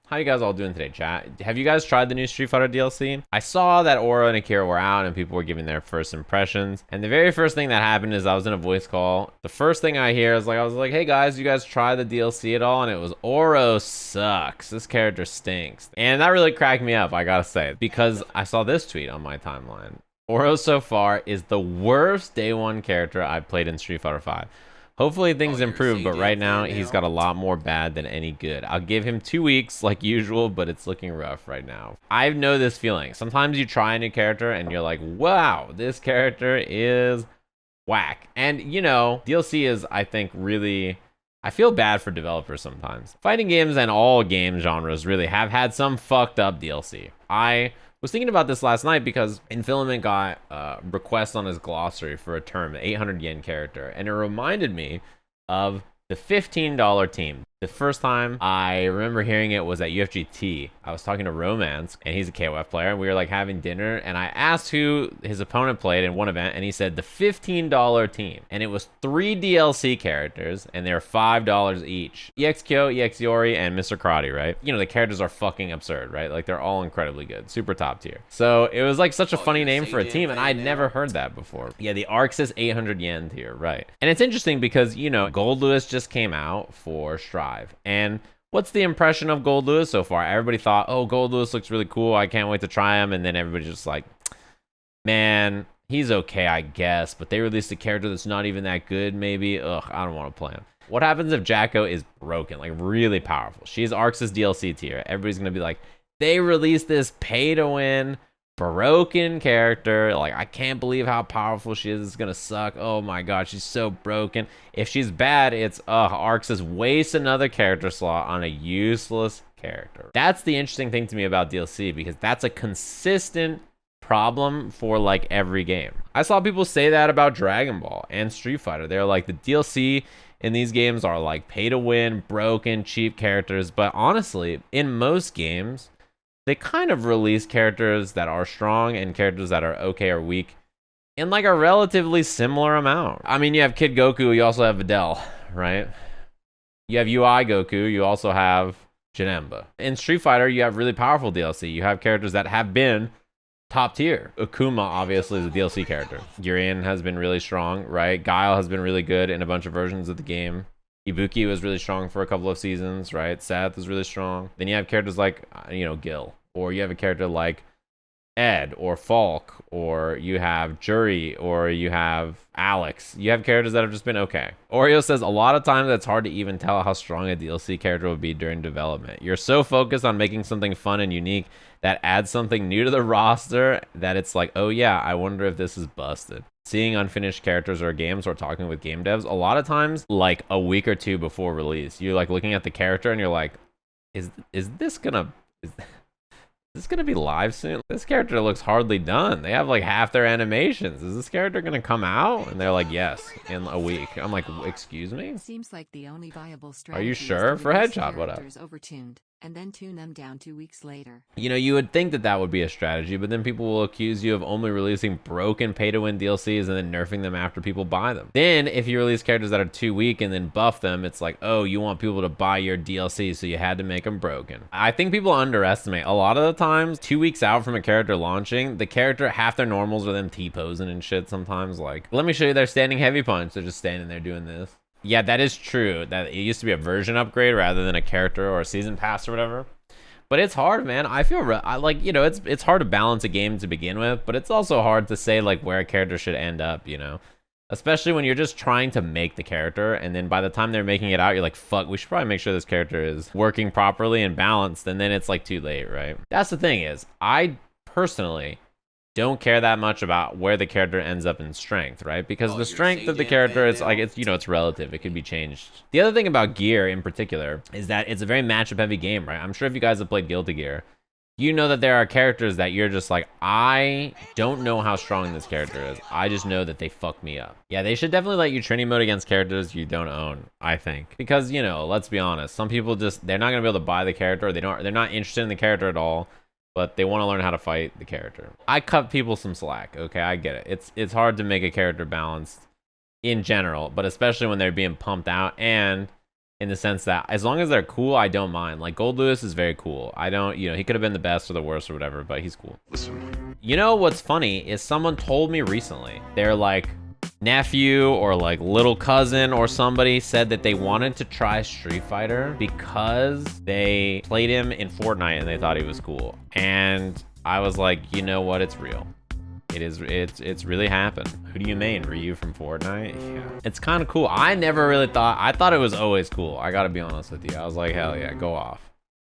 How you guys all doing today, chat? Have you guys tried the new Street Fighter DLC? I saw that Aura and Akira were out and people were giving their first impressions. And the very first thing that happened is I was in a voice call. The first thing I hear is I was like, hey guys, you guys try the DLC at all? And it was, Oro sucks. This character stinks. And that really cracked me up, I gotta say, because I saw this tweet on my timeline. Oro so far is the worst day one character I've played in Street Fighter 5. Hopefully things improve, but right now he's got a lot more bad than any good. I'll give him 2 weeks like usual, but it's looking rough right now. I know this feeling. Sometimes you try a new character and you're like, wow, this character is whack. And you know, DLC is, I think, really... I feel bad for developers sometimes. Fighting games and all game genres really have had some fucked up DLC. I was thinking about this last night because Infilament got a request on his glossary for a term, an 800 yen character, and it reminded me of the $15 team. The first time I remember hearing it was at UFGT. I was talking to Romance, and he's a KOF player, and we were like having dinner, and I asked who his opponent played in one event, and he said the $15 team. And it was 3 DLC characters, and they're $5 each. EX Kyo, EX Yori, and Mr. Karate, right? You know, the characters are fucking absurd, right? Like, they're all incredibly good. Super top tier. So, it was like such a funny name for a team, and I'd never heard that before. Yeah, the ARC says 800 yen tier, right? And it's interesting because, you know, Gold Lewis just came out for Strive. And what's the impression of Gold Lewis so far? Everybody thought, oh, Gold Lewis looks really cool. I can't wait to try him. And then everybody's just like, man, he's okay, I guess. But they released a character that's not even that good, maybe. Ugh, I don't want to play him. What happens if Jacko is broken, like really powerful? She's Arx's DLC tier. Everybody's going to be like, they released this pay-to-win broken character. Like, I can't believe how powerful she is. It's gonna suck. Oh my god, she's so broken. If she's bad, it's Arx says waste another character slot on a useless character. That's the interesting thing to me about DLC, because that's a consistent problem for like every game. I saw people say that about Dragon Ball and Street Fighter. They're like, the DLC in these games are like pay to win, broken, cheap characters. But honestly, in most games, they kind of release characters that are strong and characters that are okay or weak in like a relatively similar amount. I mean, you have Kid Goku, you also have Videl, right? You have UI Goku, you also have Janemba. In Street Fighter, you have really powerful DLC. You have characters that have been top tier. Akuma obviously is a DLC character. Urien has been really strong, right? Guile has been really good in a bunch of versions of the game. Ibuki was really strong for a couple of seasons, right? Seth is really strong. Then you have characters like, you know, Gil. Or you have a character like Ed or Falk. Or you have Jury. Or you have Alex. You have characters that have just been okay. Oreo says, a lot of times it's hard to even tell how strong a DLC character will be during development. You're so focused on making something fun and unique that adds something new to the roster that it's like, oh yeah, I wonder if this is busted. Seeing unfinished characters or games or talking with game devs, a lot of times, like a week or two before release, you're like looking at the character and you're like, is this gonna be live soon? This character looks hardly done. They have like half their animations. Is this character gonna come out? And they're like, yes, in a week. I'm like, excuse me? Seems like the only viable strategy. Are you sure? For Headshot, what up? Overtuned, and then tune them down 2 weeks later. You know, you would think that that would be a strategy, but then people will accuse you of only releasing broken pay-to-win DLCs and then nerfing them after people buy them. Then, if you release characters that are too weak and then buff them, it's like, oh, you want people to buy your DLC, so you had to make them broken. I think people underestimate. A lot of the times, 2 weeks out from a character launching, the character, half their normals are them T-posing and shit sometimes. Like, let me show you their standing heavy punch. They're just standing there doing this. Yeah, that is true. That it used to be a version upgrade rather than a character or a season pass or whatever. But it's hard, man. I feel like, you know, it's hard to balance a game to begin with, but it's also hard to say like where a character should end up, you know? Especially when you're just trying to make the character, and then by the time they're making it out, you're like, fuck, we should probably make sure this character is working properly and balanced, and then it's like too late, right? That's the thing is, I personally don't care that much about where the character ends up in strength, right? Because the strength of the character is like, it's, you know, it's relative. It could be changed. The other thing about Gear in particular is that it's a very matchup heavy game, right? I'm sure if you guys have played Guilty Gear, you know that there are characters that you're just like, I don't know how strong this character is. I just know that they fuck me up. Yeah, they should definitely let you Trini mode against characters you don't own, I think. Because, you know, let's be honest, some people just, they're not gonna be able to buy the character. They're not interested in the character at all, but they want to learn how to fight the character. I cut people some slack, okay? I get it. It's hard to make a character balanced in general, but especially when they're being pumped out, and in the sense that as long as they're cool, I don't mind. Like Gold Lewis is very cool. I don't, you know, he could have been the best or the worst or whatever, but he's cool. Listen. You know what's funny is someone told me recently, they're like, nephew or like little cousin or somebody said that they wanted to try Street Fighter because they played him in Fortnite and they thought he was cool. And I was like, you know what? It's real. It's really happened. Who do you main? Ryu from Fortnite? Yeah. It's kind of cool. I never really thought, I thought it was always cool. I gotta be honest with you. I was like, hell yeah, go off.